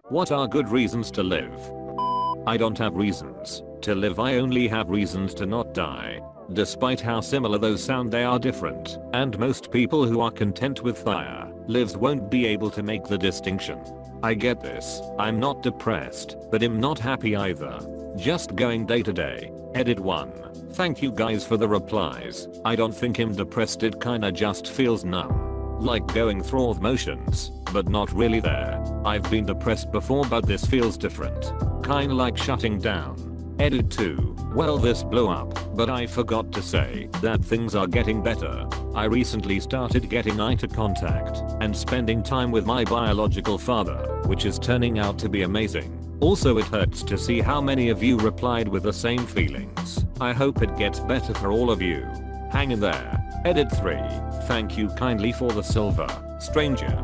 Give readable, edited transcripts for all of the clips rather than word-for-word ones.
What are good reasons to live? I don't have reasons to live, I only have reasons to not die. Despite how similar those sound, they are different, and most people who are content with fire lives won't be able to make the distinction. I get this, I'm not depressed, but I'm not happy either. Just going day to day. Edit 1. Thank you guys for the replies. I don't think I'm depressed, it kinda just feels numb. Like going through all the motions, but not really there. I've been depressed before, but this feels different. Kinda like shutting down. Edit 2. Well, this blew up, but I forgot to say that things are getting better. I recently started getting eye contact and spending time with my biological father, which is turning out to be amazing. Also, it hurts to see how many of you replied with the same feelings. I hope it gets better for all of you. Hang in there. Edit 3. Thank you kindly for the silver, stranger.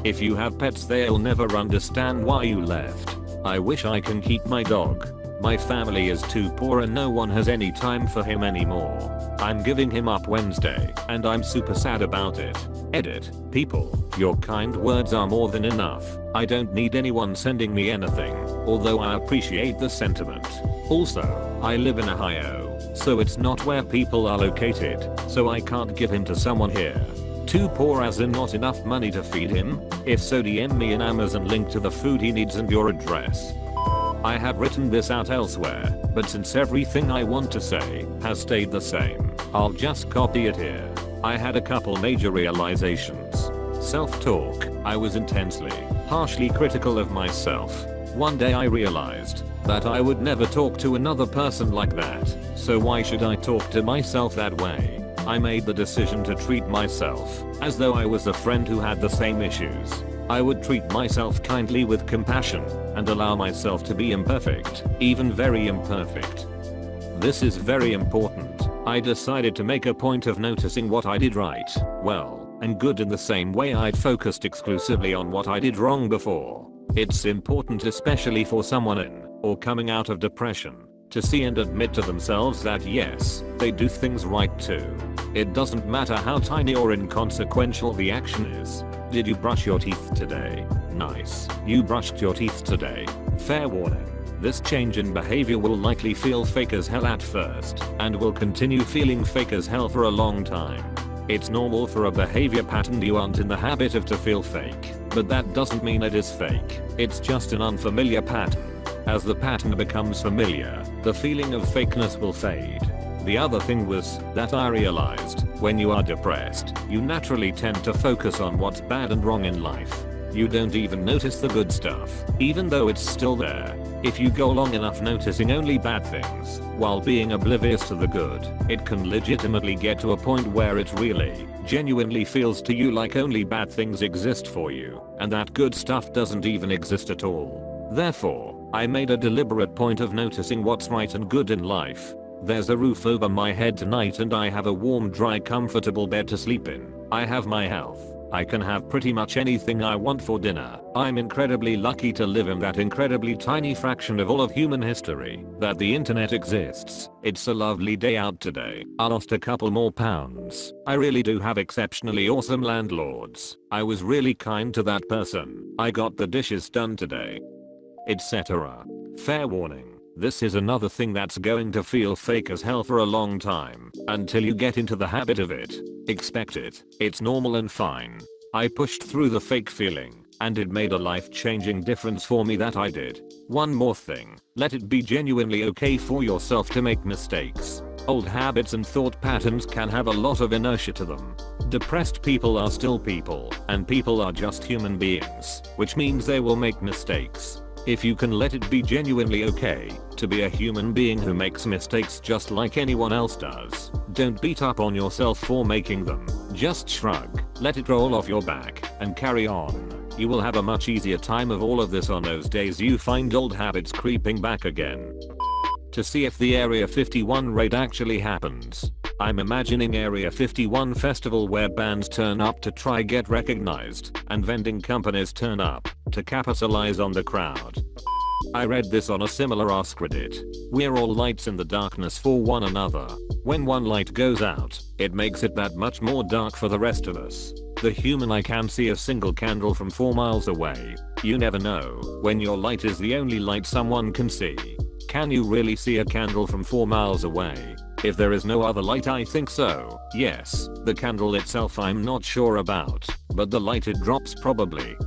If you have pets, they'll never understand why you left. I wish I can keep my dog. My family is too poor and no one has any time for him anymore. I'm giving him up Wednesday, and I'm super sad about it. Edit. People, your kind words are more than enough. I don't need anyone sending me anything, although I appreciate the sentiment. Also, I live in Ohio, so it's not where people are located, so I can't give him to someone here. Too poor as in not enough money to feed him? If so, DM me an Amazon link to the food he needs and your address. I have written this out elsewhere, but since everything I want to say has stayed the same, I'll just copy it here. I had a couple major realizations. Self-talk. I was intensely, harshly critical of myself. One day I realized that I would never talk to another person like that, so why should I talk to myself that way? I made the decision to treat myself as though I was a friend who had the same issues. I would treat myself kindly with compassion and allow myself to be imperfect, even very imperfect. This is very important. I decided to make a point of noticing what I did right, well, and good in the same way I'd focused exclusively on what I did wrong before. It's important, especially for someone in or coming out of depression, to see and admit to themselves that yes, they do things right too. It doesn't matter how tiny or inconsequential the action is. Did you brush your teeth today? Nice. You brushed your teeth today. Fair warning. This change in behavior will likely feel fake as hell at first, and will continue feeling fake as hell for a long time. It's normal for a behavior pattern you aren't in the habit of to feel fake, but that doesn't mean it is fake. It's just an unfamiliar pattern. As the pattern becomes familiar, the feeling of fakeness will fade. The other thing was that I realized when you are depressed, you naturally tend to focus on what's bad and wrong in life. You don't even notice the good stuff, even though it's still there. If you go long enough noticing only bad things, while being oblivious to the good, it can legitimately get to a point where it really, genuinely feels to you like only bad things exist for you, and that good stuff doesn't even exist at all. Therefore, I made a deliberate point of noticing what's right and good in life. There's a roof over my head tonight and I have a warm, dry, comfortable bed to sleep in. I have my health. I can have pretty much anything I want for dinner. I'm incredibly lucky to live in that incredibly tiny fraction of all of human history that the internet exists. It's a lovely day out today. I lost a couple more pounds. I really do have exceptionally awesome landlords. I was really kind to that person. I got the dishes done today, etc. Fair warning. This is another thing that's going to feel fake as hell for a long time, until you get into the habit of it. Expect it. It's normal and fine. I pushed through the fake feeling, and it made a life-changing difference for me that I did. One more thing. Let it be genuinely okay for yourself to make mistakes. Old habits and thought patterns can have a lot of inertia to them. Depressed people are still people, and people are just human beings, which means they will make mistakes. If you can let it be genuinely okay to be a human being who makes mistakes just like anyone else does, don't beat up on yourself for making them. Just shrug, let it roll off your back, and carry on. You will have a much easier time of all of this on those days you find old habits creeping back again. To see if the Area 51 raid actually happens, I'm imagining Area 51 festival where bands turn up to try get recognized, and vending companies turn up to capitalize on the crowd. I read this on a similar AskReddit. We're all lights in the darkness for one another. When one light goes out, it makes it that much more dark for the rest of us. The human eye can see a single candle from 4 miles away, You never know when your light is the only light someone can see. Can you really see a candle from 4 miles away? If there is no other light, I think so. Yes, the candle itself I'm not sure about, but the light it drops probably.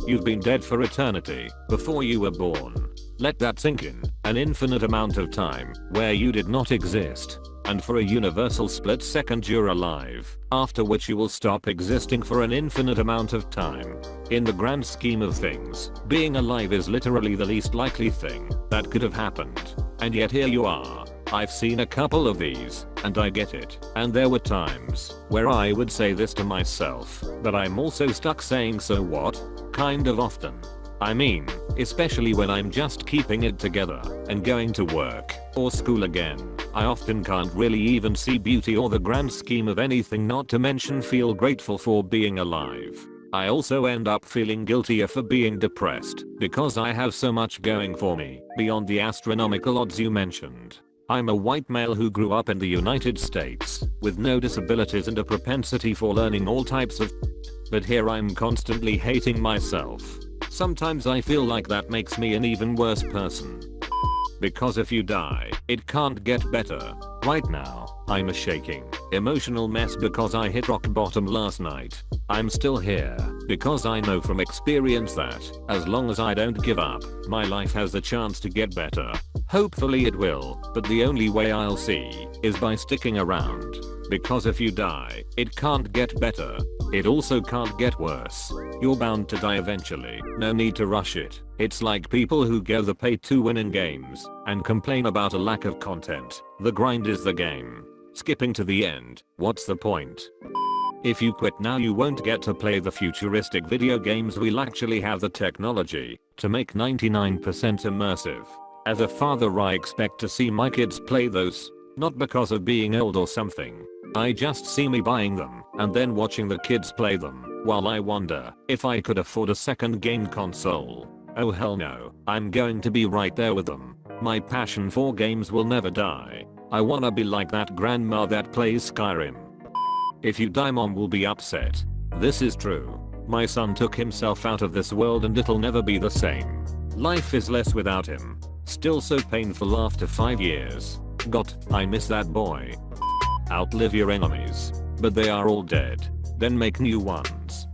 You've been dead for eternity, before you were born. Let that sink in. An infinite amount of time, where you did not exist. And for a universal split second you're alive, after which you will stop existing for an infinite amount of time. In the grand scheme of things, being alive is literally the least likely thing that could have happened. And yet here you are. I've seen a couple of these, and I get it. And there were times where I would say this to myself, but I'm also stuck saying so what? Kind of often. I mean, especially when I'm just keeping it together and going to work or school again. I often can't really even see beauty or the grand scheme of anything, not to mention feel grateful for being alive. I also end up feeling guiltier for being depressed because I have so much going for me beyond the astronomical odds you mentioned. I'm a white male who grew up in the United States with no disabilities and a propensity for learning all types of but here I'm constantly hating myself. Sometimes I feel like that makes me an even worse person. Because if you die, it can't get better. Right now, I'm a shaking, emotional mess because I hit rock bottom last night. I'm still here because I know from experience that as long as I don't give up, my life has the chance to get better. Hopefully it will, but the only way I'll see is by sticking around. Because if you die, it can't get better. It also can't get worse. You're bound to die eventually. No need to rush it. It's like people who go the pay to win in games and complain about a lack of content. The grind is the game. Skipping to the end, what's the point? If you quit now, you won't get to play the futuristic video games we'll actually have the technology to make 99% immersive. As a father, I expect to see my kids play those. Not because of being old or something. I just see me buying them and then watching the kids play them while I wonder if I could afford a second game console. Oh hell no, I'm going to be right there with them. My passion for games will never die. I wanna be like that grandma that plays Skyrim. If you die, mom will be upset. This is true. My son took himself out of this world and it'll never be the same. Life is less without him. Still so painful after 5 years. God, I miss that boy. Outlive your enemies. But they are all dead. Then make new ones.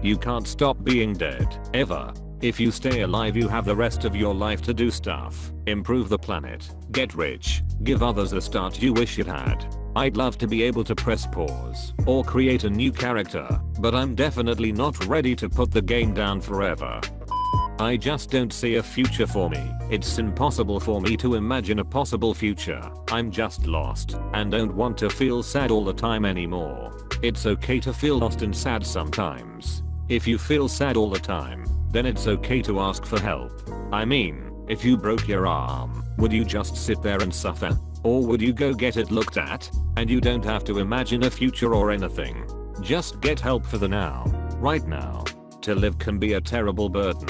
You can't stop being dead, ever. If you stay alive, you have the rest of your life to do stuff. Improve the planet. Get rich. Give others a start you wish you had. I'd love to be able to press pause or create a new character, but I'm definitely not ready to put the game down forever. I just don't see a future for me. It's impossible for me to imagine a possible future. I'm just lost and don't want to feel sad all the time anymore. It's okay to feel lost and sad sometimes. If you feel sad all the time, then it's okay to ask for help. I mean, if you broke your arm, would you just sit there and suffer? Or would you go get it looked at? And you don't have to imagine a future or anything. Just get help for the now. Right now. To live can be a terrible burden.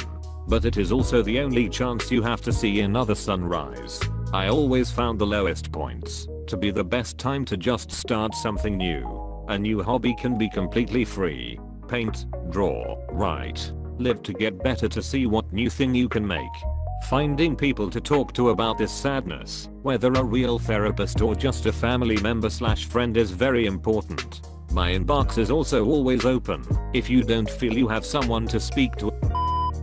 But it is also the only chance you have to see another sunrise. I always found the lowest points to be the best time to just start something new. A new hobby can be completely free. Paint, draw, write, live to get better, to see what new thing you can make. Finding people to talk to about this sadness, whether a real therapist or just a family member / friend, is very important. My inbox is also always open if you don't feel you have someone to speak to.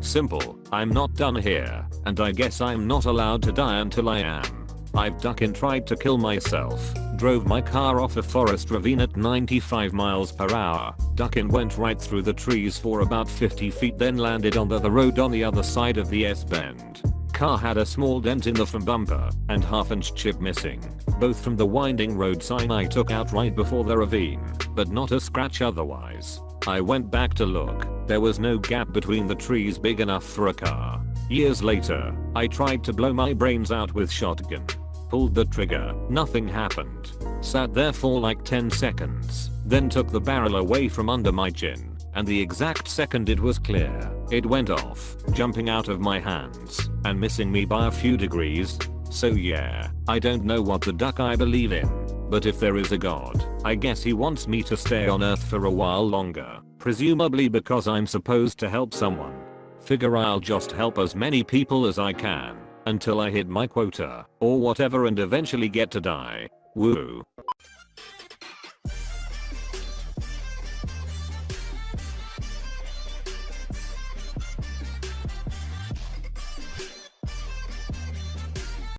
Simple. I'm not done here, and I guess I'm not allowed to die until I am. I've ducked and tried to kill myself. Drove my car off a forest ravine at 95 miles per hour. Duck and went right through the trees for about 50 feet, then landed on the road on the other side of the S-bend. Car had a small dent in the front bumper and half-inch chip missing, both from the winding road sign I took out right before the ravine, but not a scratch otherwise. I went back to look. There was no gap between the trees big enough for a car. Years later, I tried to blow my brains out with shotgun. Pulled the trigger, nothing happened. Sat there for like 10 seconds, then took the barrel away from under my chin, and the exact second it was clear, it went off, jumping out of my hands, and missing me by a few degrees. So yeah, I don't know what the duck I believe in, but if there is a god, I guess he wants me to stay on Earth for a while longer, presumably because I'm supposed to help someone. figure I'll just help as many people as I can until I hit my quota or whatever and eventually get to die. Woo.